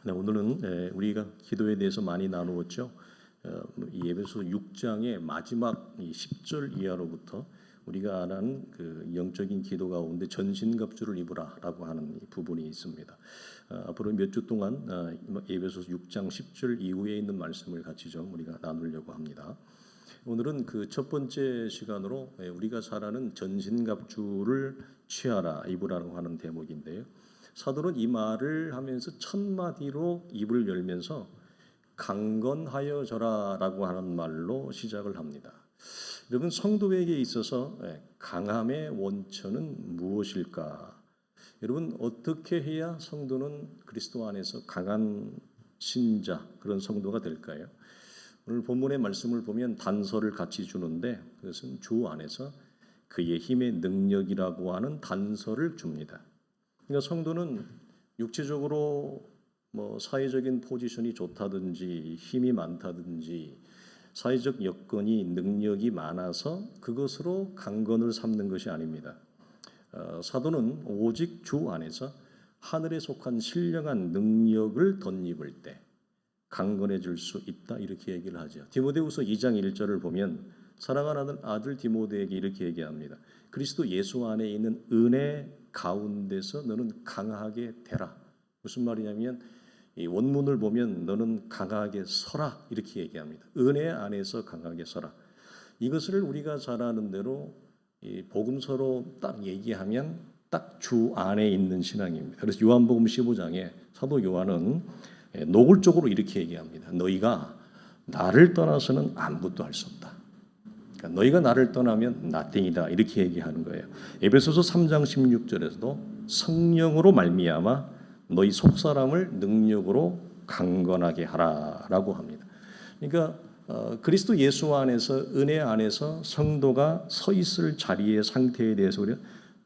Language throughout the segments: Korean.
네, 오늘은 우리가 기도에 대해서 많이 나누었죠. 이 에베소 6장의 마지막 이 10절 이하로부터 우리가 아는 그 영적인 기도 가운데 전신갑주를 입으라라고 하는 부분이 있습니다. 앞으로 몇 주 동안 에베소 6장 10절 이후에 있는 말씀을 같이 좀 우리가 나누려고 합니다. 오늘은 그 첫 번째 시간으로 우리가 잘 아는 전신갑주를 취하라 입으라고 하는 대목인데요. 사도는 이 말을 하면서 첫 마디로 입을 열면서 강건하여져라라고 하는 말로 시작을 합니다. 여러분, 성도에게 있어서 강함의 원천은 무엇일까? 여러분, 어떻게 해야 성도는 그리스도 안에서 강한 신자, 그런 성도가 될까요? 오늘 본문의 말씀을 보면 단서를 같이 주는데 그것은 주 안에서 그의 힘의 능력이라고 하는 단서를 줍니다. 그러니까 성도는 육체적으로 사회적인 포지션이 좋다든지 힘이 많다든지 사회적 여건이 능력이 많아서 그것으로 강건을 삼는 것이 아닙니다. 사도는 오직 주 안에서 하늘에 속한 신령한 능력을 덧입을 때 강건해질 수 있다, 이렇게 얘기를 하죠. 디모데후서 2장 1절을 보면 사랑하는 아들 디모데에게 이렇게 얘기합니다. 그리스도 예수 안에 있는 은혜 가운데서 너는 강하게 되라. 무슨 말이냐면 이 원문을 보면 너는 강하게 서라, 이렇게 얘기합니다. 은혜 안에서 강하게 서라. 이것을 우리가 잘 아는 대로 이 복음서로 딱 얘기하면 딱 주 안에 있는 신앙입니다. 그래서 요한복음 15장에 사도 요한은 노골적으로 이렇게 얘기합니다. 너희가 나를 떠나서는 아무것도 할 수 없다. 그러니까 너희가 나를 떠나면 nothing이다, 이렇게 얘기하는 거예요. 에베소서 3장 16절에서도 성령으로 말미암아 너희 속사람을 능력으로 강건하게 하라라고 합니다. 그러니까 그리스도 예수 안에서, 은혜 안에서 성도가 서 있을 자리의 상태에 대해서 우리가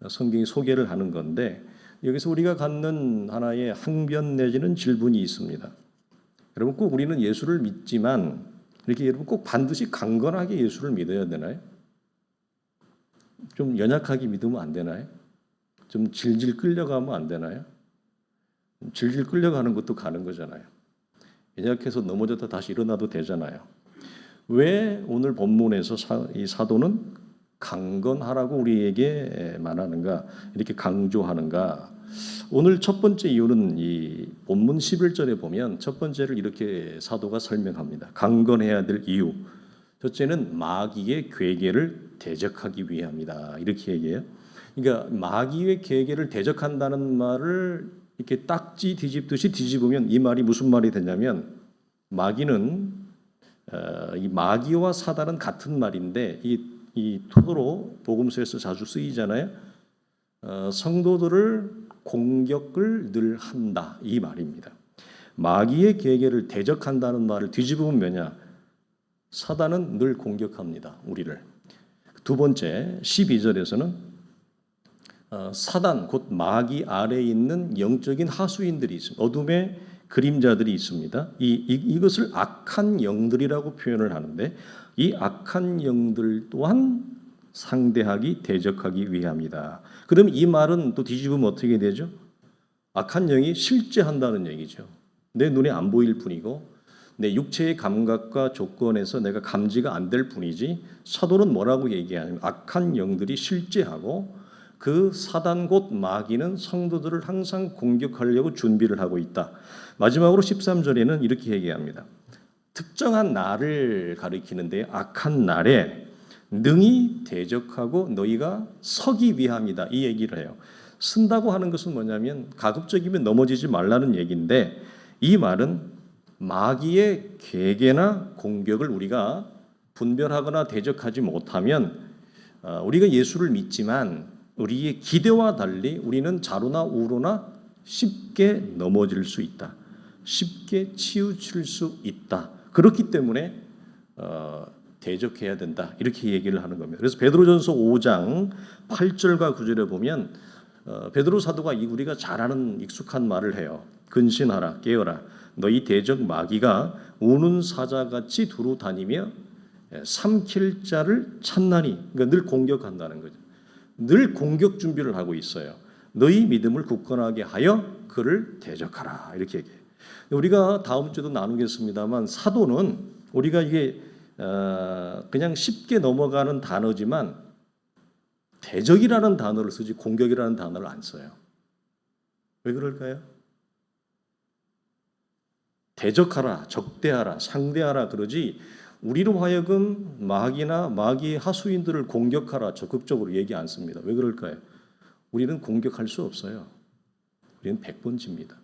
성경이 소개를 하는 건데, 여기서 우리가 갖는 하나의 항변 내지는 질문이 있습니다. 여러분, 꼭 우리는 예수를 믿지만 이렇게 여러분 꼭 반드시 강건하게 예수를 믿어야 되나요? 좀 연약하게 믿으면 안 되나요? 좀 질질 끌려가면 안 되나요? 질질 끌려가는 것도 가는 거잖아요. 연약해서 넘어졌다 다시 일어나도 되잖아요. 왜 오늘 본문에서 이 사도는 강건하라고 우리에게 말하는가, 이렇게 강조하는가? 오늘 첫 번째 이유는 이 본문 11절에 보면 첫 번째를 이렇게 사도가 설명합니다. 강건해야 될 이유. 첫째는 마귀의 괴계를 대적하기 위함이다, 이렇게 얘기해요. 그러니까 마귀의 괴계를 대적한다는 말을 이렇게 딱지 뒤집듯이 뒤집으면 이 말이 무슨 말이 되냐면, 마귀는 이 마귀와 사단은 같은 말인데 이 토로 복음서에서 자주 쓰이잖아요. 성도들을 공격을 늘 한다, 이 말입니다. 마귀의 계계를 대적한다는 말을 뒤집으면 뭐냐? 사단은 늘 공격합니다, 우리를. 두 번째 12절에서는 사단, 곧 마귀 아래에 있는 영적인 하수인들이 있습니다. 어둠의 그림자들이 있습니다. 이것을 악한 영들이라고 표현을 하는데, 이 악한 영들 또한 상대하기, 대적하기 위함이다. 그럼 이 말은 또 뒤집으면 어떻게 되죠? 악한 영이 실제한다는 얘기죠. 내 눈에 안 보일 뿐이고 내 육체의 감각과 조건에서 내가 감지가 안 될 뿐이지, 사도는 뭐라고 얘기하냐면 악한 영들이 실제하고 그 사단 곧 마귀는 성도들을 항상 공격하려고 준비를 하고 있다. 마지막으로 13절에는 이렇게 얘기합니다. 특정한 날을 가리키는데 악한 날에 능히 대적하고 너희가 서기 위함이다, 이 얘기를 해요. 쓴다고 하는 것은 뭐냐면 가급적이면 넘어지지 말라는 얘기인데, 이 말은 마귀의 계계나 공격을 우리가 분별하거나 대적하지 못하면 우리가 예수를 믿지만 우리의 기대와 달리 우리는 좌로나 우로나 쉽게 넘어질 수 있다. 쉽게 치우칠 수 있다. 그렇기 때문에 대적해야 된다, 이렇게 얘기를 하는 겁니다. 그래서 베드로전서 5장 8절과 9절에 보면 베드로 사도가 우리가 잘 아는 익숙한 말을 해요. 근신하라, 깨어라. 너희 대적 마귀가 우는 사자같이 두루 다니며 삼킬 자를 찾나니. 그러니까 늘 공격한다는 거죠. 늘 공격 준비를 하고 있어요. 너희 믿음을 굳건하게 하여 그를 대적하라, 이렇게 얘기해요. 우리가 다음 주도 나누겠습니다만 사도는 우리가 이게 그냥 쉽게 넘어가는 단어지만 대적이라는 단어를 쓰지 공격이라는 단어를 안 써요. 왜 그럴까요? 대적하라, 적대하라, 상대하라 그러지 우리로 하여금 마귀나 마귀의 하수인들을 공격하라 적극적으로 얘기 안 씁니다. 왜 그럴까요? 우리는 공격할 수 없어요. 우리는 100번 집니다.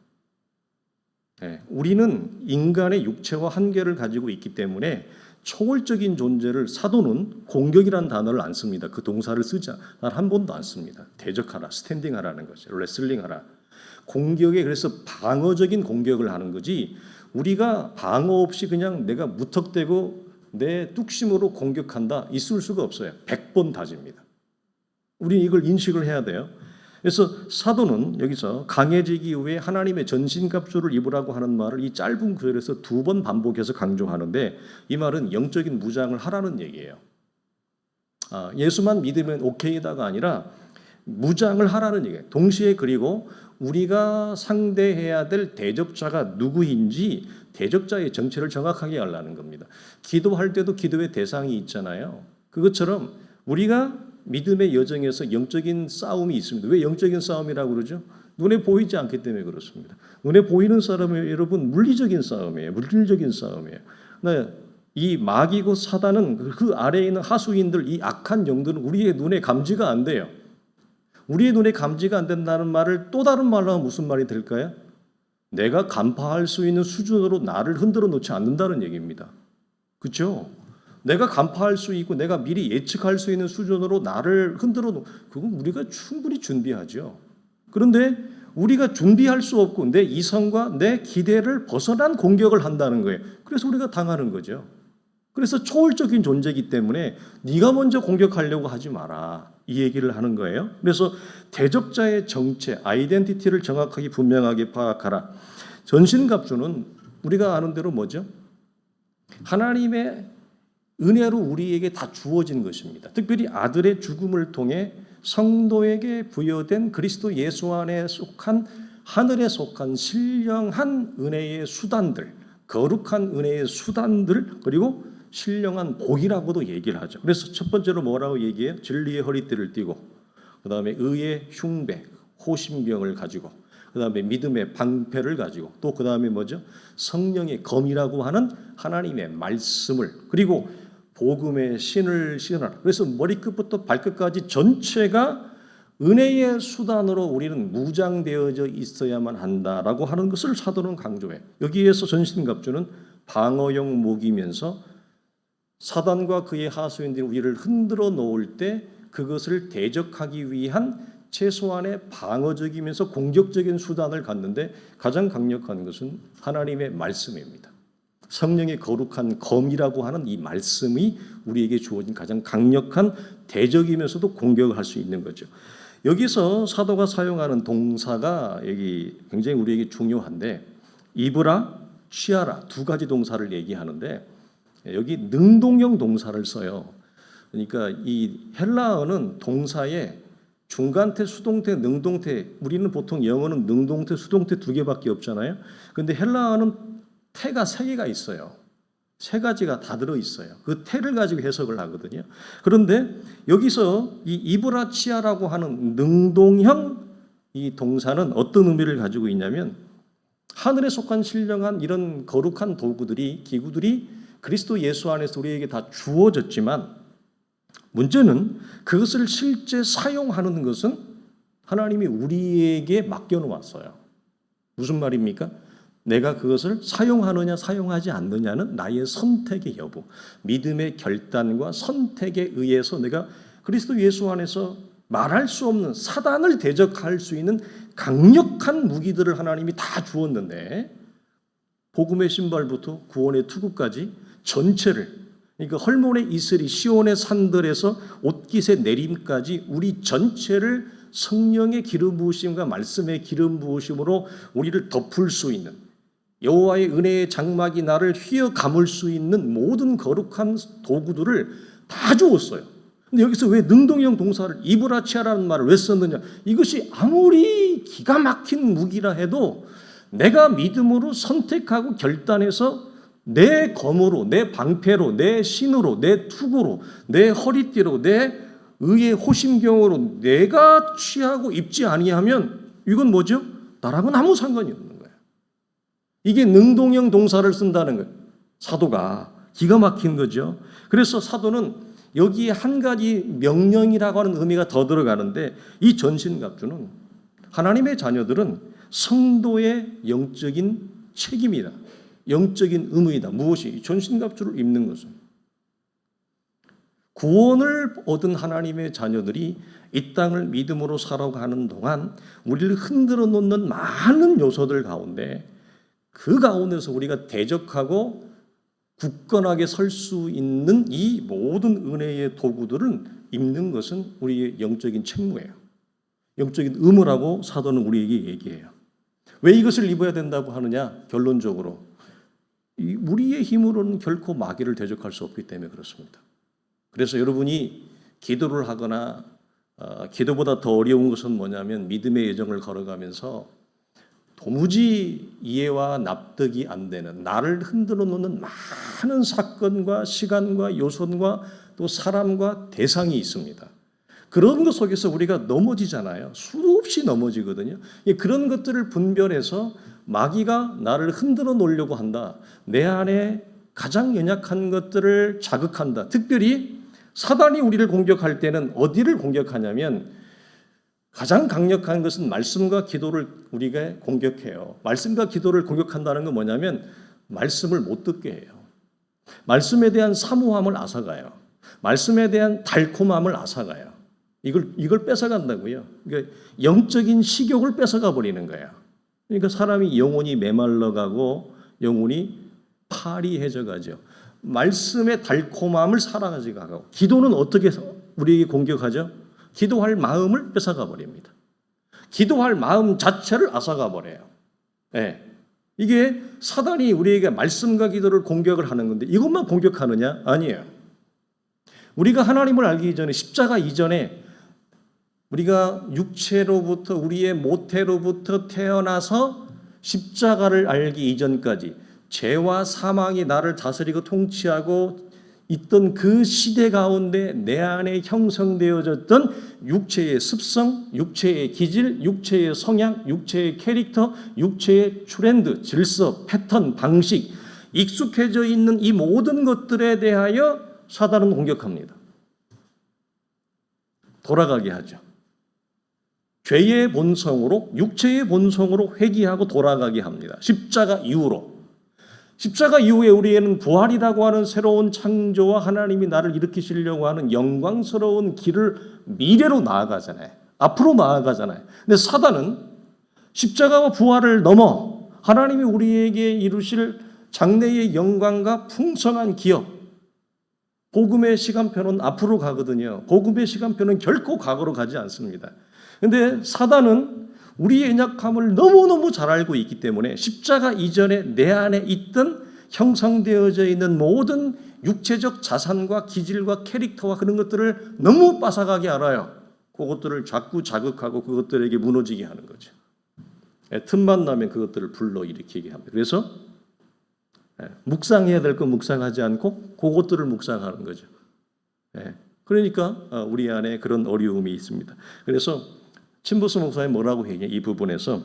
네, 우리는 인간의 육체와 한계를 가지고 있기 때문에 초월적인 존재를 사도는 공격이라는 단어를 안 씁니다. 그 동사를 쓰지 한 번도 안 씁니다. 대적하라, 스탠딩하라는 거죠. 레슬링하라. 공격에 그래서 방어적인 공격을 하는 거지 우리가 방어 없이 그냥 내가 무턱대고 내 뚝심으로 공격한다 있을 수가 없어요. 100번 다집니다. 우리는 이걸 인식을 해야 돼요. 그래서 사도는 여기서 강해지기 위해 하나님의 전신갑주를 입으라고 하는 말을 이 짧은 구절에서 2번 반복해서 강조하는데 이 말은 영적인 무장을 하라는 얘기예요. 예수만 믿으면 오케이다가 아니라 무장을 하라는 얘기예요. 동시에 그리고 우리가 상대해야 될 대적자가 누구인지 대적자의 정체를 정확하게 알라는 겁니다. 기도할 때도 기도의 대상이 있잖아요. 그것처럼 우리가 믿음의 여정에서 영적인 싸움이 있습니다. 왜 영적인 싸움이라고 그러죠? 눈에 보이지 않기 때문에 그렇습니다. 눈에 보이는 싸움이 여러분 물리적인 싸움이에요. 물질적인 싸움이에요. 이 마귀고 사단은 그 아래에 있는 하수인들, 이 악한 영들은 우리의 눈에 감지가 안 돼요. 우리의 눈에 감지가 안 된다는 말을 또 다른 말로 하면 무슨 말이 될까요? 내가 간파할 수 있는 수준으로 나를 흔들어 놓지 않는다는 얘기입니다. 그렇죠? 내가 간파할 수 있고 내가 미리 예측할 수 있는 수준으로 나를 흔들어 놓 그건 우리가 충분히 준비하죠. 그런데 우리가 준비할 수 없고 내 이성과 내 기대를 벗어난 공격을 한다는 거예요. 그래서 우리가 당하는 거죠. 그래서 초월적인 존재이기 때문에 네가 먼저 공격하려고 하지 마라. 이 얘기를 하는 거예요. 그래서 대적자의 정체, 아이덴티티를 정확하게 분명하게 파악하라. 전신갑주는 우리가 아는 대로 뭐죠? 하나님의 은혜로 우리에게 다 주어진 것입니다. 특별히 아들의 죽음을 통해 성도에게 부여된 그리스도 예수 안에 속한 하늘에 속한 신령한 은혜의 수단들, 거룩한 은혜의 수단들 그리고 신령한 복이라고도 얘기를 하죠. 그래서 첫 번째로 뭐라고 얘기해요? 진리의 허리띠를 띠고 그 다음에 의의 흉배, 호심병을 가지고 그 다음에 믿음의 방패를 가지고 또 그 다음에 뭐죠? 성령의 검이라고 하는 하나님의 말씀을 그리고 복음의 신을 신어라. 그래서 머리끝부터 발끝까지 전체가 은혜의 수단으로 우리는 무장되어져 있어야만 한다라고 하는 것을 사도는 강조해. 여기에서 전신갑주는 방어용 무기면서 사단과 그의 하수인들이 우리를 흔들어 놓을 때 그것을 대적하기 위한 최소한의 방어적이면서 공격적인 수단을 갖는데 가장 강력한 것은 하나님의 말씀입니다. 성령의 거룩한 검이라고 하는 이 말씀이 우리에게 주어진 가장 강력한 대적이면서도 공격을 할 수 있는 거죠. 여기서 사도가 사용하는 동사가 여기 굉장히 우리에게 중요한데 입으라, 취하라 두 가지 동사를 얘기하는데 여기 능동형 동사를 써요. 그러니까 이 헬라어는 동사에 중간태, 수동태, 능동태 우리는 보통 영어는 능동태, 수동태 두 개밖에 없잖아요. 그런데 헬라어는 태가 세 개가 있어요. 세 가지가 다 들어있어요. 그 태를 가지고 해석을 하거든요. 그런데 여기서 이 이브라치아라고 하는 능동형 이 동사는 어떤 의미를 가지고 있냐면 하늘에 속한 신령한 이런 거룩한 도구들이 기구들이 그리스도 예수 안에서 우리에게 다 주어졌지만 문제는 그것을 실제 사용하는 것은 하나님이 우리에게 맡겨놓았어요. 무슨 말입니까? 내가 그것을 사용하느냐 사용하지 않느냐는 나의 선택의 여부, 믿음의 결단과 선택에 의해서 내가 그리스도 예수 안에서 말할 수 없는 사단을 대적할 수 있는 강력한 무기들을 하나님이 다 주었는데 복음의 신발부터 구원의 투구까지 전체를 그러니까 헐몬의 이슬이 시온의 산들에서 옷깃의 내림까지 우리 전체를 성령의 기름 부으심과 말씀의 기름 부으심으로 우리를 덮을 수 있는 여호와의 은혜의 장막이 나를 휘어 감을 수 있는 모든 거룩한 도구들을 다 주었어요. 근데 여기서 왜 능동형 동사를 이브라치아라는 말을 왜 썼느냐? 이것이 아무리 기가 막힌 무기라 해도 내가 믿음으로 선택하고 결단해서 내 검으로, 내 방패로, 내 신으로, 내 투구로, 내 허리띠로, 내 의의 호심경으로 내가 취하고 입지 아니하면 이건 뭐죠? 나랑은 아무 상관이 없는 거예요. 이게 능동형 동사를 쓴다는 거예요. 사도가 기가 막힌 거죠. 그래서 사도는 여기에 한 가지 명령이라고 하는 의미가 더 들어가는데 이 전신갑주는 하나님의 자녀들은 성도의 영적인 책임이다. 영적인 의무이다. 무엇이? 전신갑주를 입는 것은. 구원을 얻은 하나님의 자녀들이 이 땅을 믿음으로 살아가는 동안 우리를 흔들어 놓는 많은 요소들 가운데 그 가운데서 우리가 대적하고 굳건하게 설 수 있는 이 모든 은혜의 도구들은 입는 것은 우리의 영적인 책무예요. 영적인 의무라고 사도는 우리에게 얘기해요. 왜 이것을 입어야 된다고 하느냐? 결론적으로 우리의 힘으로는 결코 마귀를 대적할 수 없기 때문에 그렇습니다. 그래서 여러분이 기도를 하거나 기도보다 더 어려운 것은 뭐냐면 믿음의 여정을 걸어가면서 도무지 이해와 납득이 안 되는 나를 흔들어 놓는 많은 사건과 시간과 요소와 또 사람과 대상이 있습니다. 그런 것 속에서 우리가 넘어지잖아요. 수없이 넘어지거든요. 그런 것들을 분별해서 마귀가 나를 흔들어 놓으려고 한다. 내 안에 가장 연약한 것들을 자극한다. 특별히 사단이 우리를 공격할 때는 어디를 공격하냐면 가장 강력한 것은 말씀과 기도를 우리가 공격해요. 말씀과 기도를 공격한다는 건 뭐냐면 말씀을 못 듣게 해요. 말씀에 대한 사모함을 앗아가요. 말씀에 대한 달콤함을 앗아가요. 이걸 뺏어간다고요. 그러니까 영적인 식욕을 뺏어가 버리는 거예요. 그러니까 사람이 영혼이 메말라가고 영혼이 파리해져 가죠. 말씀의 달콤함을 살아가지고 가고 기도는 어떻게 우리에게 공격하죠? 기도할 마음을 뺏어가 버립니다. 기도할 마음 자체를 앗아가 버려요. 네. 이게 사단이 우리에게 말씀과 기도를 공격을 하는 건데 이것만 공격하느냐? 아니에요. 우리가 하나님을 알기 이전에 십자가 이전에 우리가 육체로부터 우리의 모태로부터 태어나서 십자가를 알기 이전까지 죄와 사망이 나를 다스리고 통치하고 있던 그 시대 가운데 내 안에 형성되어졌던 육체의 습성, 육체의 기질, 육체의 성향, 육체의 캐릭터, 육체의 트렌드, 질서, 패턴, 방식, 익숙해져 있는 이 모든 것들에 대하여 사단은 공격합니다. 돌아가게 하죠. 죄의 본성으로, 육체의 본성으로 회귀하고 돌아가게 합니다. 십자가 이후로. 십자가 이후에 우리에는 부활이라고 하는 새로운 창조와 하나님이 나를 일으키시려고 하는 영광스러운 길을 미래로 나아가잖아요. 앞으로 나아가잖아요. 근데 사단은 십자가와 부활을 넘어 하나님이 우리에게 이루실 장래의 영광과 풍성한 기업, 복음의 시간표는 앞으로 가거든요. 복음의 시간표는 결코 과거로 가지 않습니다. 근데 사단은 우리의 연약함을 너무너무 잘 알고 있기 때문에 십자가 이전에 내 안에 있던 형성되어져 있는 모든 육체적 자산과 기질과 캐릭터와 그런 것들을 너무 빠삭하게 알아요. 그것들을 자꾸 자극하고 그것들에게 무너지게 하는 거죠. 틈만 나면 그것들을 불러일으키게 합니다. 그래서 묵상해야 될 거 묵상하지 않고 그것들을 묵상하는 거죠. 그러니까 우리 안에 그런 어려움이 있습니다. 그래서 침부스 목사님 뭐라고 얘기해? 이 부분에서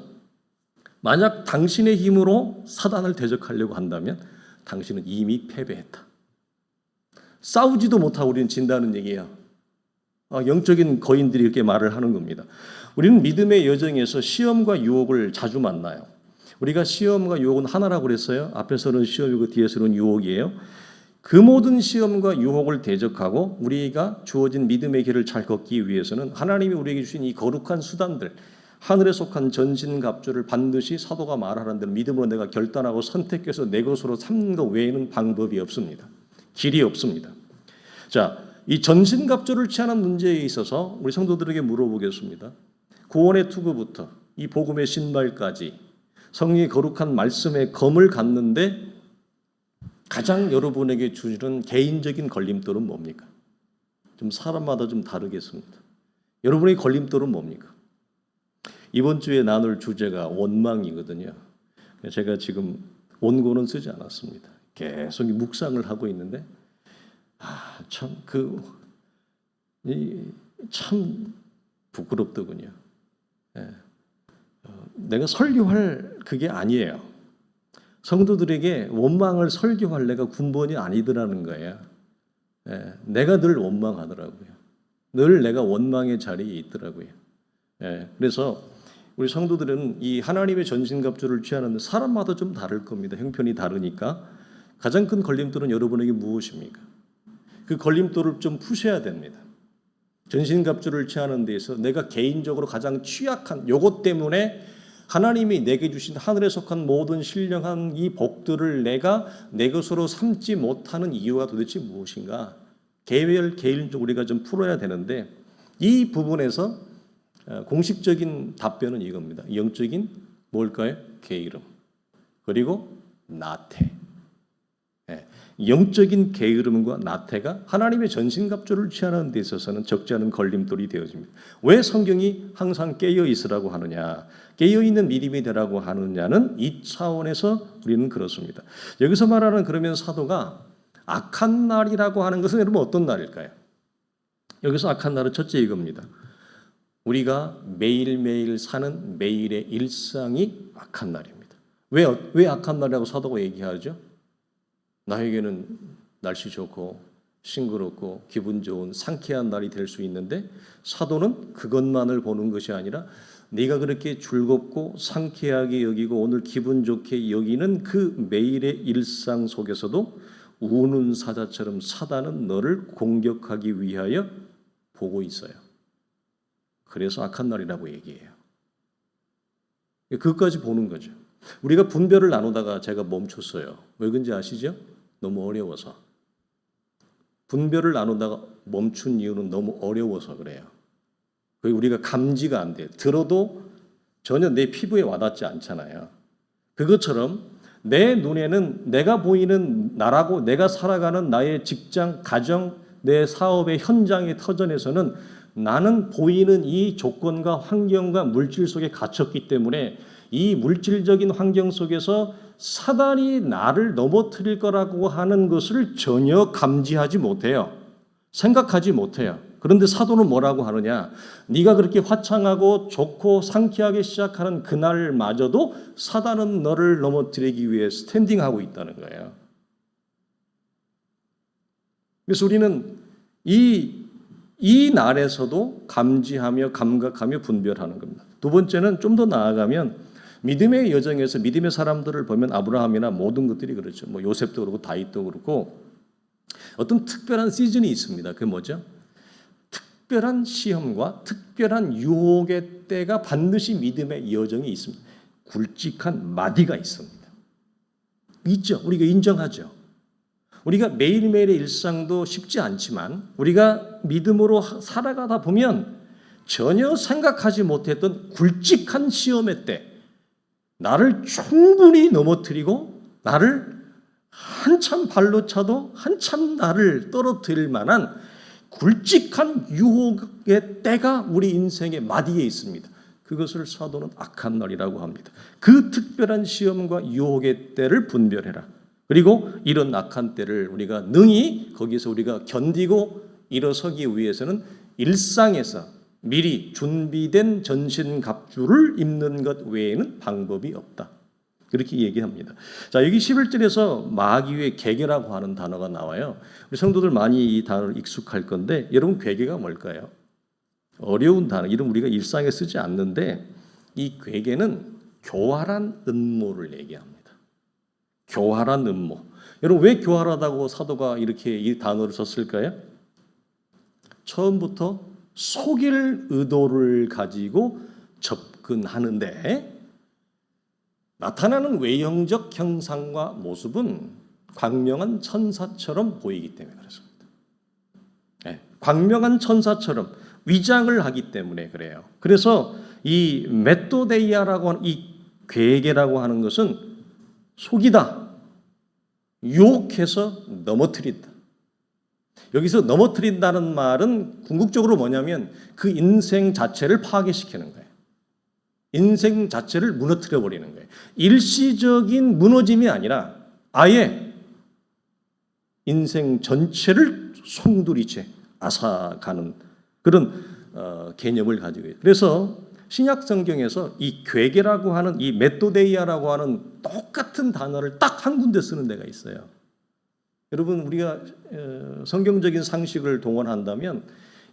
만약 당신의 힘으로 사단을 대적하려고 한다면 당신은 이미 패배했다. 싸우지도 못하고 우리는 진다는 얘기예요. 영적인 거인들이 이렇게 말을 하는 겁니다. 우리는 믿음의 여정에서 시험과 유혹을 자주 만나요. 우리가 시험과 유혹은 하나라고 그랬어요. 앞에서는 시험이고 뒤에서는 유혹이에요. 그 모든 시험과 유혹을 대적하고 우리가 주어진 믿음의 길을 잘 걷기 위해서는 하나님이 우리에게 주신 이 거룩한 수단들, 하늘에 속한 전신갑주를 반드시 사도가 말하는 대로 믿음으로 내가 결단하고 선택해서 내 것으로 삼는 것 외에는 방법이 없습니다. 길이 없습니다. 자, 이 전신갑주를 취하는 문제에 있어서 우리 성도들에게 물어보겠습니다. 구원의 투구부터 이 복음의 신발까지 성령의 거룩한 말씀의 검을 갖는데 가장 여러분에게 주는 개인적인 걸림돌은 뭡니까? 좀 사람마다 좀 다르겠습니다. 여러분의 걸림돌은 뭡니까? 이번 주에 나눌 주제가 원망이거든요. 제가 지금 원고는 쓰지 않았습니다. 계속 묵상을 하고 있는데 참 부끄럽더군요. 내가 설교할 그게 아니에요. 성도들에게 원망을 설교할 내가 군번이 아니더라는 거예요. 내가 늘 원망하더라고요. 늘 내가 원망의 자리에 있더라고요. 그래서 우리 성도들은 이 하나님의 전신갑주를 취하는데 사람마다 좀 다를 겁니다. 형편이 다르니까. 가장 큰 걸림돌은 여러분에게 무엇입니까? 그 걸림돌을 좀 푸셔야 됩니다. 전신갑주를 취하는 데에서 내가 개인적으로 가장 취약한 요것 때문에 하나님이 내게 주신 하늘에 속한 모든 신령한 이 복들을 내가 내 것으로 삼지 못하는 이유가 도대체 무엇인가? 개인적으로 우리가 좀 풀어야 되는데 이 부분에서 공식적인 답변은 이겁니다. 영적인 뭘까요? 게으름 그리고 나태. 영적인 게으름과 나태가 하나님의 전신갑주를 취하는 데 있어서는 적지 않은 걸림돌이 되어집니다. 왜 성경이 항상 깨어 있으라고 하느냐, 깨어 있는 믿음이 되라고 하느냐는 이 차원에서 우리는 그렇습니다. 여기서 말하는 그러면 사도가 악한 날이라고 하는 것은 여러분 어떤 날일까요? 여기서 악한 날은 첫째 이겁니다. 우리가 매일매일 사는 매일의 일상이 악한 날입니다. 왜 악한 날이라고 사도가 얘기하죠? 나에게는 날씨 좋고 싱그럽고 기분 좋은 상쾌한 날이 될 수 있는데 사도는 그것만을 보는 것이 아니라 네가 그렇게 즐겁고 상쾌하게 여기고 오늘 기분 좋게 여기는 그 매일의 일상 속에서도 우는 사자처럼 사단은 너를 공격하기 위하여 보고 있어요. 그래서 악한 날이라고 얘기해요. 그것까지 보는 거죠. 우리가 분별을 나누다가 제가 멈췄어요. 왜 그런지 아시죠? 너무 어려워서. 분별을 나누다가 멈춘 이유는 너무 어려워서 그래요. 우리가 감지가 안 돼요. 들어도 전혀 내 피부에 와닿지 않잖아요. 그것처럼 내 눈에는 내가 보이는 나라고 내가 살아가는 나의 직장, 가정, 내 사업의 현장의 터전에서는 나는 보이는 이 조건과 환경과 물질 속에 갇혔기 때문에 이 물질적인 환경 속에서 사단이 나를 넘어뜨릴 거라고 하는 것을 전혀 감지하지 못해요. 생각하지 못해요. 그런데 사도는 뭐라고 하느냐? 네가 그렇게 화창하고 좋고 상쾌하게 시작하는 그날마저도 사단은 너를 넘어뜨리기 위해 스탠딩하고 있다는 거예요. 그래서 우리는 이 날에서도 감지하며 감각하며 분별하는 겁니다. 두 번째는 좀 더 나아가면 믿음의 여정에서 믿음의 사람들을 보면 아브라함이나 모든 것들이 그렇죠. 뭐 요셉도 그렇고 다윗도 그렇고 어떤 특별한 시즌이 있습니다. 그게 뭐죠? 특별한 시험과 특별한 유혹의 때가 반드시 믿음의 여정이 있습니다. 굵직한 마디가 있습니다. 있죠. 우리가 인정하죠. 우리가 매일매일의 일상도 쉽지 않지만 우리가 믿음으로 살아가다 보면 전혀 생각하지 못했던 굵직한 시험의 때 나를 충분히 넘어뜨리고 나를 한참 발로 차도 한참 나를 떨어뜨릴 만한 굵직한 유혹의 때가 우리 인생의 마디에 있습니다. 그것을 사도는 악한 날이라고 합니다. 그 특별한 시험과 유혹의 때를 분별해라. 그리고 이런 악한 때를 우리가 능히 거기서 우리가 견디고 일어서기 위해서는 일상에서 미리 준비된 전신갑주를 입는 것 외에는 방법이 없다. 그렇게 얘기합니다. 자, 여기 11절에서 마귀의 괴계라고 하는 단어가 나와요. 우리 성도들 많이 이 단어를 익숙할 건데 여러분 괴계가 뭘까요? 어려운 단어, 이름 우리가 일상에 쓰지 않는데 이 괴계는 교활한 음모를 얘기합니다. 교활한 음모. 여러분 왜 교활하다고 사도가 이렇게 이 단어를 썼을까요? 처음부터 속일 의도를 가지고 접근하는데 나타나는 외형적 형상과 모습은 광명한 천사처럼 보이기 때문에 그렇습니다. 광명한 천사처럼 위장을 하기 때문에 그래요. 그래서 이 메토데이아라고 하는 이 괴계라고 하는 것은 속이다, 유혹해서 넘어뜨린다. 여기서 넘어뜨린다는 말은 궁극적으로 뭐냐면 그 인생 자체를 파괴시키는 거예요. 인생 자체를 무너뜨려 버리는 거예요. 일시적인 무너짐이 아니라 아예 인생 전체를 송두리째 앗아가는 그런 개념을 가지고 있어요. 그래서 신약 성경에서 이 괴계라고 하는 이 메토데이아라고 하는 똑같은 단어를 딱 한 군데 쓰는 데가 있어요. 여러분 우리가 성경적인 상식을 동원한다면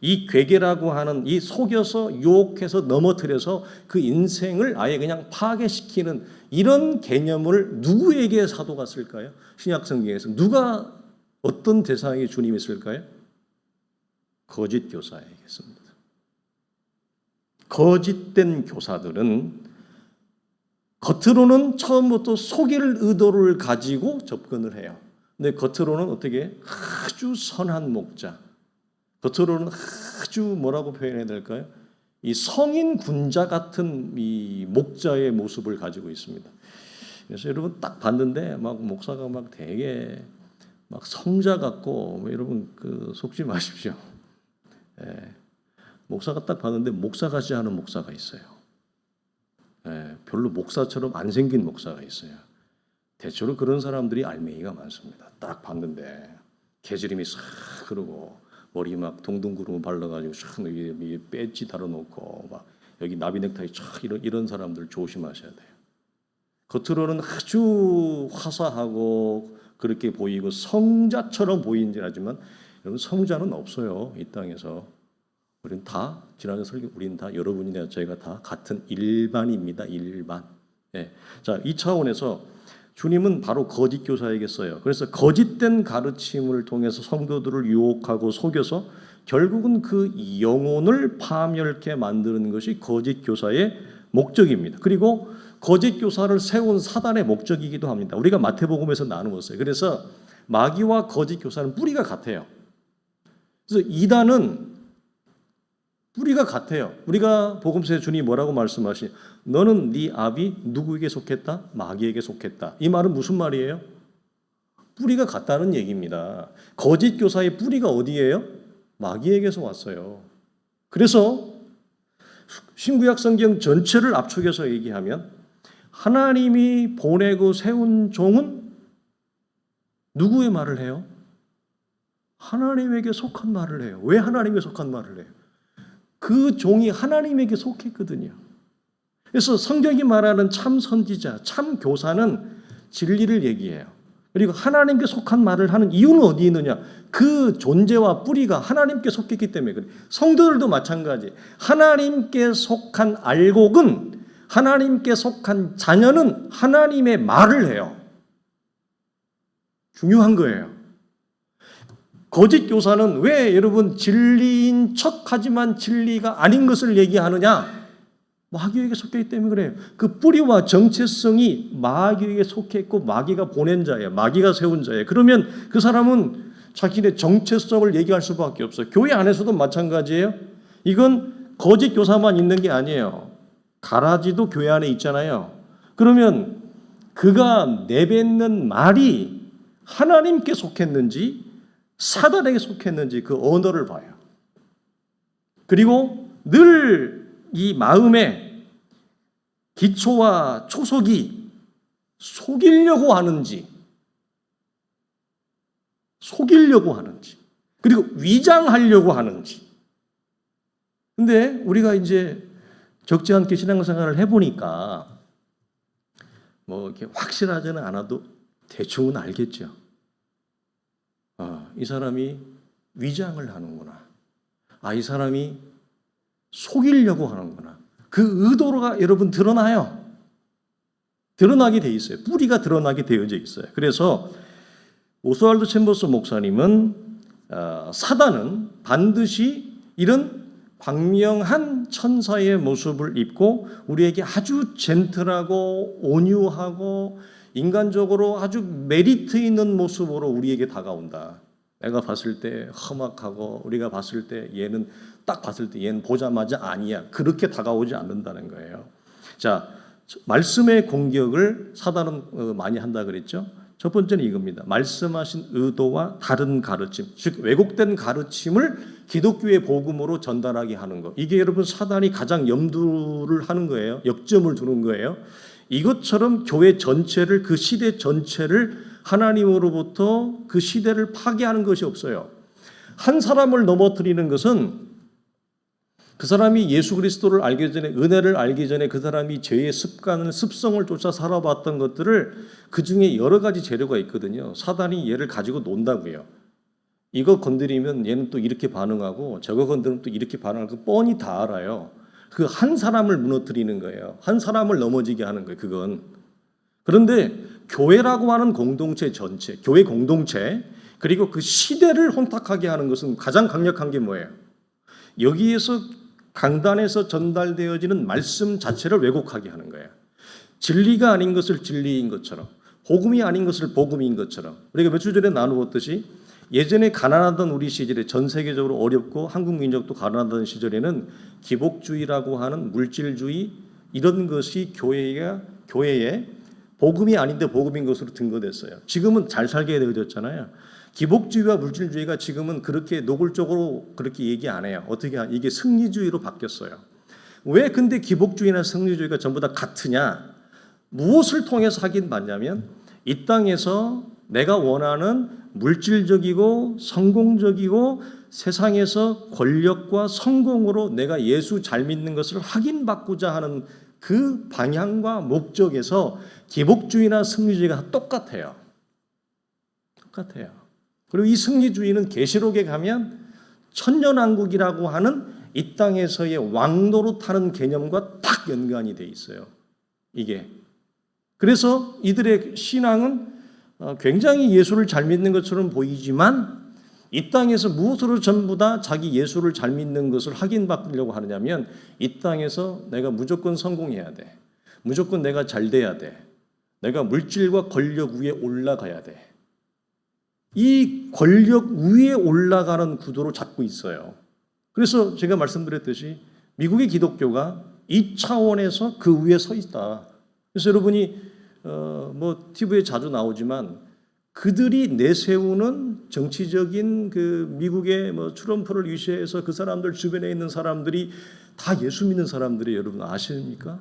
이 괴계라고 하는 이 속여서 유혹해서 넘어뜨려서 그 인생을 아예 그냥 파괴시키는 이런 개념을 누구에게 사도가 쓸까요? 신약 성경에서 누가 어떤 대상의 주님이 쓸까요? 거짓 교사에게 씁니다. 거짓된 교사들은 겉으로는 처음부터 속일 의도를 가지고 접근을 해요. 근데 겉으로는 어떻게 아주 선한 목자, 겉으로는 아주 뭐라고 표현해야 될까요? 이 성인 군자 같은 이 목자의 모습을 가지고 있습니다. 그래서 여러분 딱 봤는데 막 목사가 막 되게 막 성자 같고 여러분 그 속지 마십시오. 예. 목사가 딱 봤는데 목사 같지 않은 목사가 있어요. 예. 별로 목사처럼 안 생긴 목사가 있어요. 대체로 그런 사람들이 알맹이가 많습니다. 딱 봤는데 개지름이 싹 흐르고 머리 막 동동구름 발라가지고 싹 위에 배지 달아놓고 막 여기 나비 넥타이 쫙 이런 사람들 조심하셔야 돼요. 겉으로는 아주 화사하고 그렇게 보이고 성자처럼 보이긴 하지만 여러분 성자는 없어요. 이 땅에서. 우리는 다 지난해 설교 우리는 다 여러분이나 저희가 다 같은 일반입니다. 일반. 예. 자, 이 차원에서 주님은 바로 거짓 교사에게 써요. 그래서 거짓된 가르침을 통해서 성도들을 유혹하고 속여서 결국은 그 영혼을 파멸케 만드는 것이 거짓 교사의 목적입니다. 그리고 거짓 교사를 세운 사단의 목적이기도 합니다. 우리가 마태복음에서 나누었어요. 그래서 마귀와 거짓 교사는 뿌리가 같아요. 그래서 이단은 뿌리가 같아요. 우리가 복음서에 주님이 뭐라고 말씀하시냐? 너는 네 아비 누구에게 속했다? 마귀에게 속했다. 이 말은 무슨 말이에요? 뿌리가 같다는 얘기입니다. 거짓 교사의 뿌리가 어디예요? 마귀에게서 왔어요. 그래서 신구약 성경 전체를 압축해서 얘기하면 하나님이 보내고 세운 종은 누구의 말을 해요? 하나님에게 속한 말을 해요. 왜 하나님에게 속한 말을 해요? 그 종이 하나님에게 속했거든요. 그래서 성경이 말하는 참 선지자, 참 교사는 진리를 얘기해요. 그리고 하나님께 속한 말을 하는 이유는 어디에 있느냐? 그 존재와 뿌리가 하나님께 속했기 때문에 그래요. 성도들도 마찬가지. 하나님께 속한 알곡은, 하나님께 속한 자녀는 하나님의 말을 해요. 중요한 거예요. 거짓 교사는 왜 여러분 진리인 척하지만 진리가 아닌 것을 얘기하느냐? 마귀에게 속했기 때문에 그래요. 그 뿌리와 정체성이 마귀에게 속했고 마귀가 보낸 자예요. 마귀가 세운 자예요. 그러면 그 사람은 자기의 정체성을 얘기할 수밖에 없어요. 교회 안에서도 마찬가지예요. 이건 거짓 교사만 있는 게 아니에요. 가라지도 교회 안에 있잖아요. 그러면 그가 내뱉는 말이 하나님께 속했는지 사단에게 속했는지 그 언어를 봐요. 그리고 늘 이 마음의 기초와 초석이 속이려고 하는지 그리고 위장하려고 하는지. 근데 우리가 이제 적지 않게 신앙생활을 해보니까 뭐 이렇게 확실하지는 않아도 대충은 알겠죠. 이 사람이 위장을 하는구나. 이 사람이 속이려고 하는구나. 그 의도가 여러분 드러나요. 드러나게 돼 있어요. 뿌리가 드러나게 되어져 있어요. 그래서 오스왈드 챔버스 목사님은 사단은 반드시 이런 광명한 천사의 모습을 입고 우리에게 아주 젠틀하고 온유하고 인간적으로 아주 메리트 있는 모습으로 우리에게 다가온다. 내가 봤을 때 험악하고 우리가 봤을 때 얘는 딱 봤을 때 얘는 보자마자 아니야. 그렇게 다가오지 않는다는 거예요. 자, 말씀의 공격을 사단은 많이 한다 그랬죠. 첫 번째는 이겁니다. 말씀하신 의도와 다른 가르침, 즉 왜곡된 가르침을 기독교의 복음으로 전달하게 하는 것. 이게 여러분 사단이 가장 염두를 하는 거예요. 역점을 두는 거예요. 이것처럼 교회 전체를, 그 시대 전체를 하나님으로부터 그 시대를 파괴하는 것이 없어요. 한 사람을 넘어뜨리는 것은 그 사람이 예수 그리스도를 알기 전에, 은혜를 알기 전에 그 사람이 죄의 습관을, 습성을 쫓아 살아봤던 것들을, 그 중에 여러 가지 재료가 있거든요. 사단이 얘를 가지고 논다고요. 이거 건드리면 얘는 또 이렇게 반응하고 저거 건드리면 또 이렇게 반응하고 뻔히 다 알아요. 그 한 사람을 무너뜨리는 거예요. 한 사람을 넘어지게 하는 거예요. 그건. 그런데 교회라고 하는 공동체 전체, 교회 공동체, 그리고 그 시대를 혼탁하게 하는 것은 가장 강력한 게 뭐예요? 여기에서 강단에서 전달되어지는 말씀 자체를 왜곡하게 하는 거예요. 진리가 아닌 것을 진리인 것처럼, 복음이 아닌 것을 복음인 것처럼. 우리가 몇 주 전에 나누었듯이 예전에 가난하던 우리 시절에, 전 세계적으로 어렵고 한국 민족도 가난하던 시절에는 기복주의라고 하는 물질주의, 이런 것이 교회에 복음이 아닌데 복음인 것으로 등거됐어요. 지금은 잘 살게 되어졌잖아요. 기복주의와 물질주의가 지금은 그렇게 노골적으로 그렇게 얘기 안 해요. 어떻게 이게 승리주의로 바뀌었어요. 왜 근데 기복주의나 승리주의가 전부 다 같으냐? 무엇을 통해서 하긴 맞냐면 이 땅에서 내가 원하는 물질적이고 성공적이고 세상에서 권력과 성공으로 내가 예수 잘 믿는 것을 확인받고자 하는 그 방향과 목적에서 기복주의나 승리주의가 똑같아요. 똑같아요. 그리고 이 승리주의는 계시록에 가면 천년왕국이라고 하는 이 땅에서의 왕노릇하는 개념과 딱 연관이 돼 있어요. 이게. 그래서 이들의 신앙은 굉장히 예수를 잘 믿는 것처럼 보이지만 이 땅에서 무엇으로 전부 다 자기 예수를 잘 믿는 것을 확인받으려고 하느냐면 이 땅에서 내가 무조건 성공해야 돼. 무조건 내가 잘 돼야 돼. 내가 물질과 권력 위에 올라가야 돼. 이 권력 위에 올라가는 구도로 잡고 있어요. 그래서 제가 말씀드렸듯이 미국의 기독교가 이 차원에서 그 위에 서 있다. 그래서 여러분이 뭐 TV에 자주 나오지만 그들이 내세우는 정치적인 그 미국의 뭐 트럼프를 위시해서 그 사람들 주변에 있는 사람들이 다 예수 믿는 사람들이 여러분 아십니까?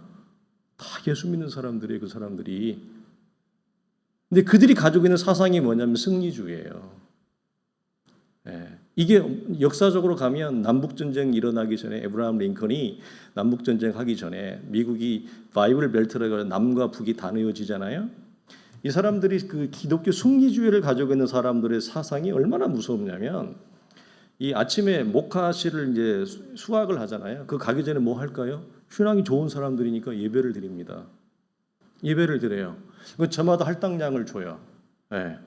다 예수 믿는 사람들이에요. 그 사람들이. 근데 그들이 가지고 있는 사상이 뭐냐면 승리주의예요. 이게 역사적으로 가면 남북전쟁 일어나기 전에 에브라함 링컨이 남북전쟁 하기 전에 미국이 바이블 벨트라고 하는 남과 북이 나뉘어지잖아요. 이 사람들이 그 기독교 승리주의를 가지고 있는 사람들의 사상이 얼마나 무섭냐면 이 아침에 목화씨를 이제 수학을 하잖아요. 그 가기 전에 뭐 할까요? 신앙이 좋은 사람들이니까 예배를 드립니다. 예배를 드려요. 그 저마다 할당량을 줘요. 네.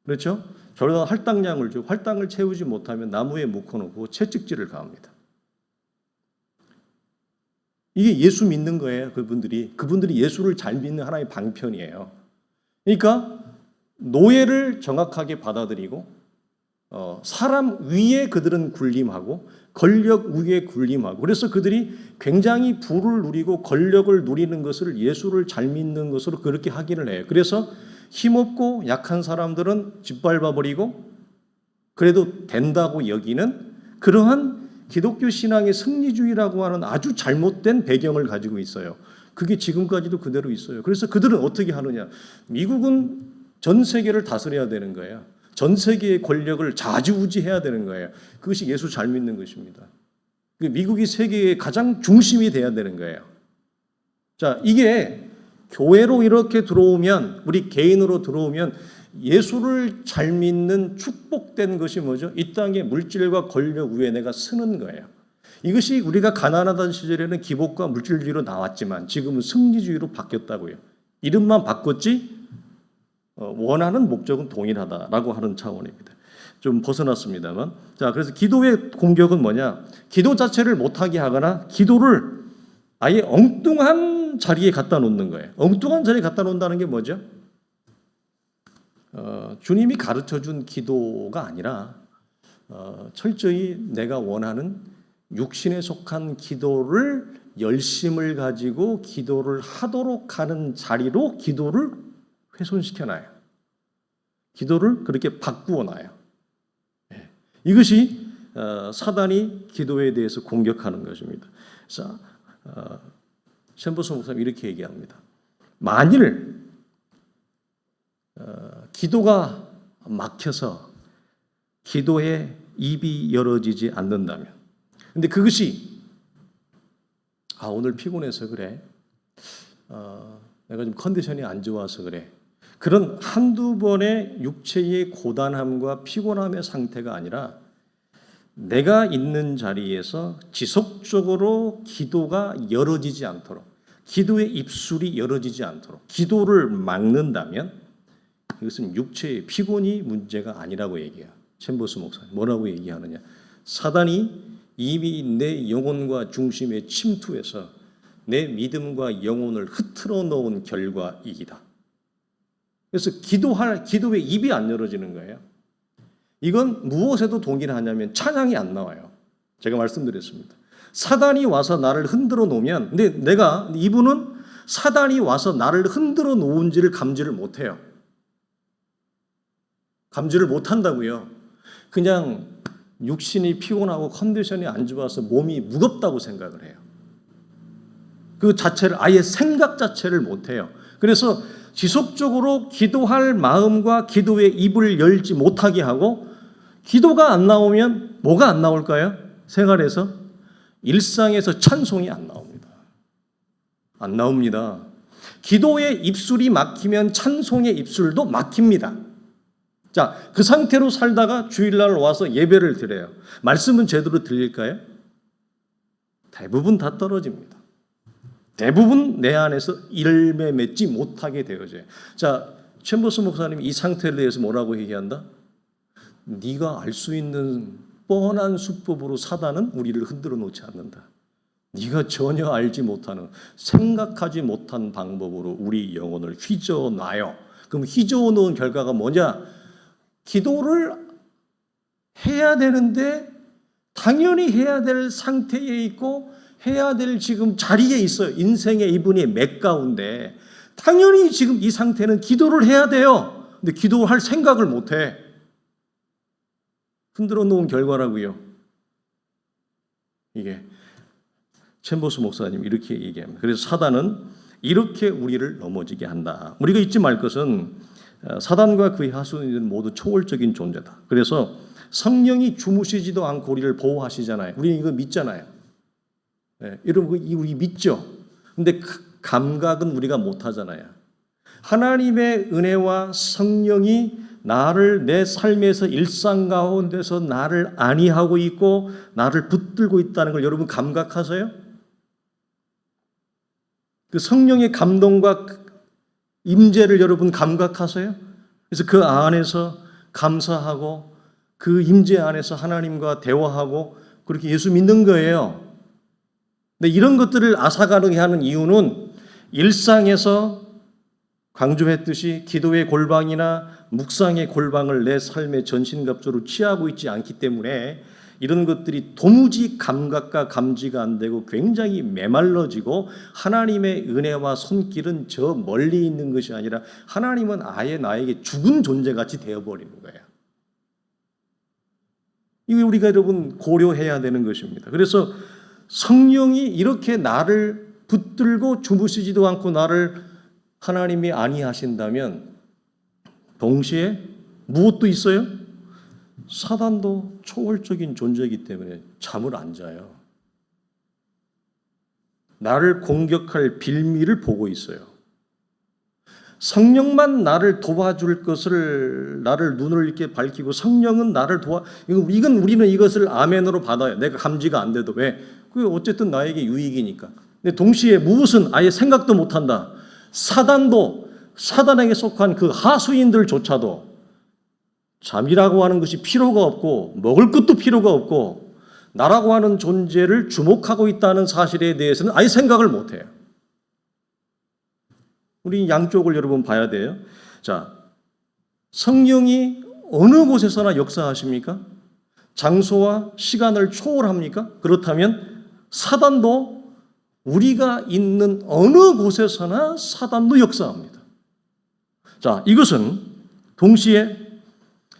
그렇죠? 저마다 할당량을 주고 할당을 채우지 못하면 나무에 묶어놓고 채찍질을 가합니다. 이게 예수 믿는 거예요. 그분들이 예수를 잘 믿는 하나의 방편이에요. 그러니까 노예를 정확하게 받아들이고 사람 위에 그들은 군림하고 권력 위에 군림하고 그래서 그들이 굉장히 부를 누리고 권력을 누리는 것을 예수를 잘 믿는 것으로 그렇게 하기를 해요. 그래서 힘없고 약한 사람들은 짓밟아버리고 그래도 된다고 여기는 그러한 기독교 신앙의 승리주의라고 하는 아주 잘못된 배경을 가지고 있어요. 그게 지금까지도 그대로 있어요. 그래서 그들은 어떻게 하느냐. 미국은 전 세계를 다스려야 되는 거예요. 전 세계의 권력을 좌지우지해야 되는 거예요. 그것이 예수 잘 믿는 것입니다. 미국이 세계의 가장 중심이 돼야 되는 거예요. 자, 이게 교회로 이렇게 들어오면 우리 개인으로 들어오면 예수를 잘 믿는 축복된 것이 뭐죠? 이 땅의 물질과 권력 위에 내가 서는 거예요. 이것이 우리가 가난하던 시절에는 기복과 물질주의로 나왔지만 지금은 승리주의로 바뀌었다고요. 이름만 바꿨지 원하는 목적은 동일하다라고 하는 차원입니다. 좀 벗어났습니다만. 자, 그래서 기도의 공격은 뭐냐? 기도 자체를 못하게 하거나 기도를 아예 엉뚱한 자리에 갖다 놓는 거예요. 엉뚱한 자리에 갖다 놓는다는 게 뭐죠? 주님이 가르쳐준 기도가 아니라 철저히 내가 원하는 육신에 속한 기도를 열심을 가지고 기도를 하도록 하는 자리로 기도를 훼손시켜놔요. 기도를 그렇게 바꾸어놔요. 이것이 사단이 기도에 대해서 공격하는 것입니다. 그래서 챈버스 목사님 이렇게 얘기합니다. 만일 기도가 막혀서 기도에 입이 열어지지 않는다면, 근데 그것이 오늘 피곤해서 그래, 내가 좀 컨디션이 안 좋아서 그래, 그런 한두 번의 육체의 고단함과 피곤함의 상태가 아니라 내가 있는 자리에서 지속적으로 기도가 열어지지 않도록, 기도의 입술이 열어지지 않도록 기도를 막는다면 이것은 육체의 피곤이 문제가 아니라고 얘기해요. 챈버스 목사님 뭐라고 얘기하느냐? 사단이 이미 내 영혼과 중심에 침투해서 내 믿음과 영혼을 흐트러 놓은 결과이기다. 그래서 기도의 입이 안 열어지는 거예요. 이건 무엇에도 동일하냐면 찬양이 안 나와요. 제가 말씀드렸습니다. 사단이 와서 나를 흔들어 놓으면, 근데 이분은 사단이 와서 나를 흔들어 놓은지를 감지를 못해요. 감지를 못한다고요. 그냥 육신이 피곤하고 컨디션이 안 좋아서 몸이 무겁다고 생각을 해요. 그 자체를, 아예 생각 자체를 못해요. 그래서 지속적으로 기도할 마음과 기도의 입을 열지 못하게 하고, 기도가 안 나오면 뭐가 안 나올까요? 생활에서, 일상에서 찬송이 안 나옵니다. 안 나옵니다. 기도의 입술이 막히면 찬송의 입술도 막힙니다. 자, 그 상태로 살다가 주일날 와서 예배를 드려요. 말씀은 제대로 들릴까요? 대부분 다 떨어집니다. 대부분 내 안에서 열매 맺지 못하게 되어져요. 자, 챈버스 목사님이 이 상태에 대해서 뭐라고 얘기한다? 네가 알 수 있는 뻔한 수법으로 사단은 우리를 흔들어 놓지 않는다. 네가 전혀 알지 못하는, 생각하지 못한 방법으로 우리 영혼을 휘저어놔요. 그럼 휘저어놓은 결과가 뭐냐? 기도를 해야 되는데 당연히 해야 될 상태에 있고 해야 될 지금 자리에 있어요. 인생의 이분이 맥 가운데 당연히 지금 이 상태는 기도를 해야 돼요. 근데 기도할 생각을 못해. 흔들어 놓은 결과라고요. 이게 챈버스 목사님 이렇게 얘기합니다. 그래서 사단은 이렇게 우리를 넘어지게 한다. 우리가 잊지 말 것은 사단과 그의 하수인들은 모두 초월적인 존재다. 그래서 성령이 주무시지도 않고 우리를 보호하시잖아요. 우리는 이거 믿잖아요. 네, 여러분 우리 믿죠? 근데 감각은 우리가 못하잖아요. 하나님의 은혜와 성령이 나를 내 삶에서 일상 가운데서 나를 안위하고 있고 나를 붙들고 있다는 걸 여러분 감각하세요? 그 성령의 감동과 임재를 여러분 감각하세요? 그래서 그 안에서 감사하고 그 임재 안에서 하나님과 대화하고 그렇게 예수 믿는 거예요. 근데 이런 것들을 아사가능히 하는 이유는 일상에서 강조했듯이 기도의 골방이나 묵상의 골방을 내 삶의 전신갑주로 취하고 있지 않기 때문에 이런 것들이 도무지 감각과 감지가 안 되고 굉장히 메말라지고 하나님의 은혜와 손길은 저 멀리 있는 것이 아니라 하나님은 아예 나에게 죽은 존재같이 되어버리는 거예요. 이거 우리가 여러분 고려해야 되는 것입니다. 그래서 성령이 이렇게 나를 붙들고 주무시지도 않고 나를 하나님이 안위하신다면 동시에 무엇도 있어요? 사단도 초월적인 존재이기 때문에 잠을 안 자요. 나를 공격할 빌미를 보고 있어요. 성령만 나를 도와줄 것을 나를 눈을 이렇게 밝히고 성령은 나를 이건 우리는 이것을 아멘으로 받아요. 내가 감지가 안 돼도. 왜? 그게 어쨌든 나에게 유익이니까. 근데 동시에 무엇은 아예 생각도 못한다. 사단도 사단에게 속한 그 하수인들조차도 잠이라고 하는 것이 필요가 없고 먹을 것도 필요가 없고 나라고 하는 존재를 주목하고 있다는 사실에 대해서는 아예 생각을 못해요. 우리 양쪽을 여러분 봐야 돼요. 자, 성령이 어느 곳에서나 역사하십니까? 장소와 시간을 초월합니까? 그렇다면 사단도 우리가 있는 어느 곳에서나 사단도 역사합니다. 자, 이것은 동시에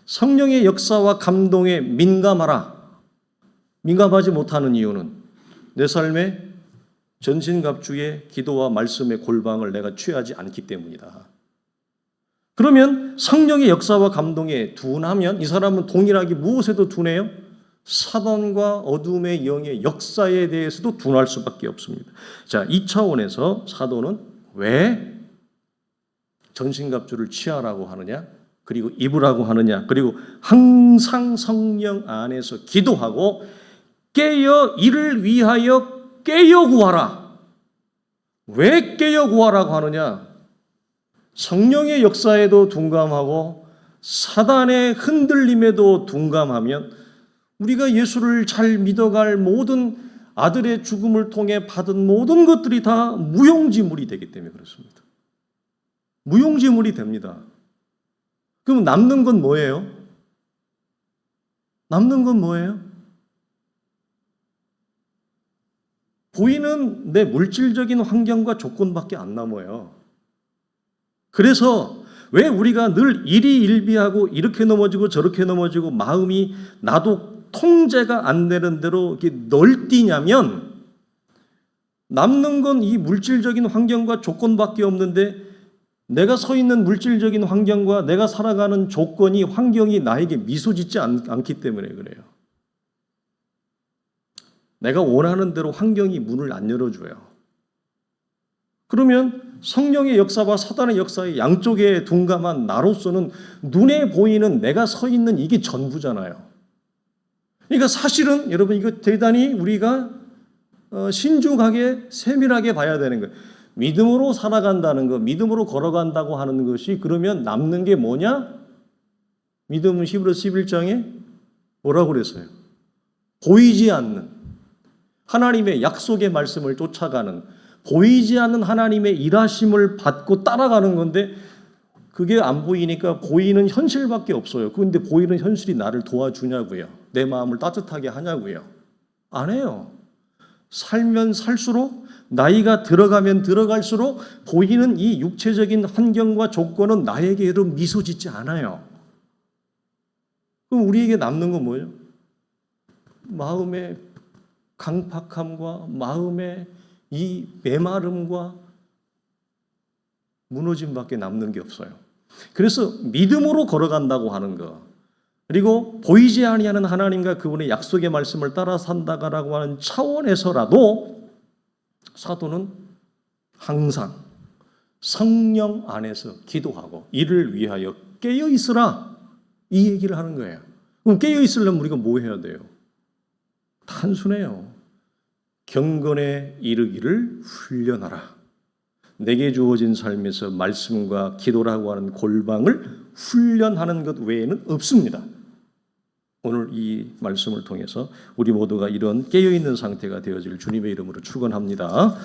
성령의 역사와 감동에 민감하라. 민감하지 못하는 이유는 내 삶의 전신갑주의 기도와 말씀의 골방을 내가 취하지 않기 때문이다. 그러면 성령의 역사와 감동에 둔하면 이 사람은 동일하게 무엇에도 둔해요? 사단과 어둠의 영의 역사에 대해서도 둔할 수밖에 없습니다. 자, 이 차원에서 사도는 왜 전신갑주를 취하라고 하느냐? 그리고 입으라고 하느냐? 그리고 항상 성령 안에서 기도하고 깨어 이를 위하여 깨어 구하라. 왜 깨어 구하라고 하느냐? 성령의 역사에도 둔감하고 사단의 흔들림에도 둔감하면 우리가 예수를 잘 믿어갈 모든 아들의 죽음을 통해 받은 모든 것들이 다 무용지물이 되기 때문에 그렇습니다. 무용지물이 됩니다. 그럼 남는 건 뭐예요? 남는 건 뭐예요? 보이는 내 물질적인 환경과 조건밖에 안 남아요. 그래서 왜 우리가 늘 일희일비하고 이렇게 넘어지고 저렇게 넘어지고 마음이 나도 통제가 안 되는 대로 이렇게 널뛰냐면 남는 건 이 물질적인 환경과 조건밖에 없는데 내가 서 있는 물질적인 환경과 내가 살아가는 조건이 환경이 나에게 미소 짓지 않기 때문에 그래요. 내가 원하는 대로 환경이 문을 안 열어줘요. 그러면 성령의 역사와 사단의 역사의 양쪽에 둔감한 나로서는 눈에 보이는 내가 서 있는 이게 전부잖아요. 그러니까 사실은 여러분 이거 대단히 우리가 신중하게 세밀하게 봐야 되는 거예요. 믿음으로 살아간다는 것, 믿음으로 걸어간다고 하는 것이 그러면 남는 게 뭐냐? 믿음은 히브리서 11장에 뭐라고 그랬어요? 보이지 않는 하나님의 약속의 말씀을 쫓아가는 보이지 않는 하나님의 일하심을 받고 따라가는 건데 그게 안 보이니까 보이는 현실밖에 없어요. 그런데 보이는 현실이 나를 도와주냐고요. 내 마음을 따뜻하게 하냐고요. 안 해요. 살면 살수록 나이가 들어가면 들어갈수록 보이는 이 육체적인 환경과 조건은 나에게 미소 짓지 않아요. 그럼 우리에게 남는 건 뭐예요? 마음의 강팍함과 마음의 이 메마름과 무너짐밖에 남는 게 없어요. 그래서 믿음으로 걸어간다고 하는 것, 그리고 보이지 아니하는 하나님과 그분의 약속의 말씀을 따라 산다라고 하는 차원에서라도 사도는 항상 성령 안에서 기도하고 이를 위하여 깨어 있으라 이 얘기를 하는 거예요. 그럼 깨어 있으려면 우리가 뭐 해야 돼요? 단순해요. 경건에 이르기를 훈련하라. 내게 주어진 삶에서 말씀과 기도라고 하는 골방을 훈련하는 것 외에는 없습니다. 오늘 이 말씀을 통해서 우리 모두가 이런 깨어있는 상태가 되어질 주님의 이름으로 축원합니다.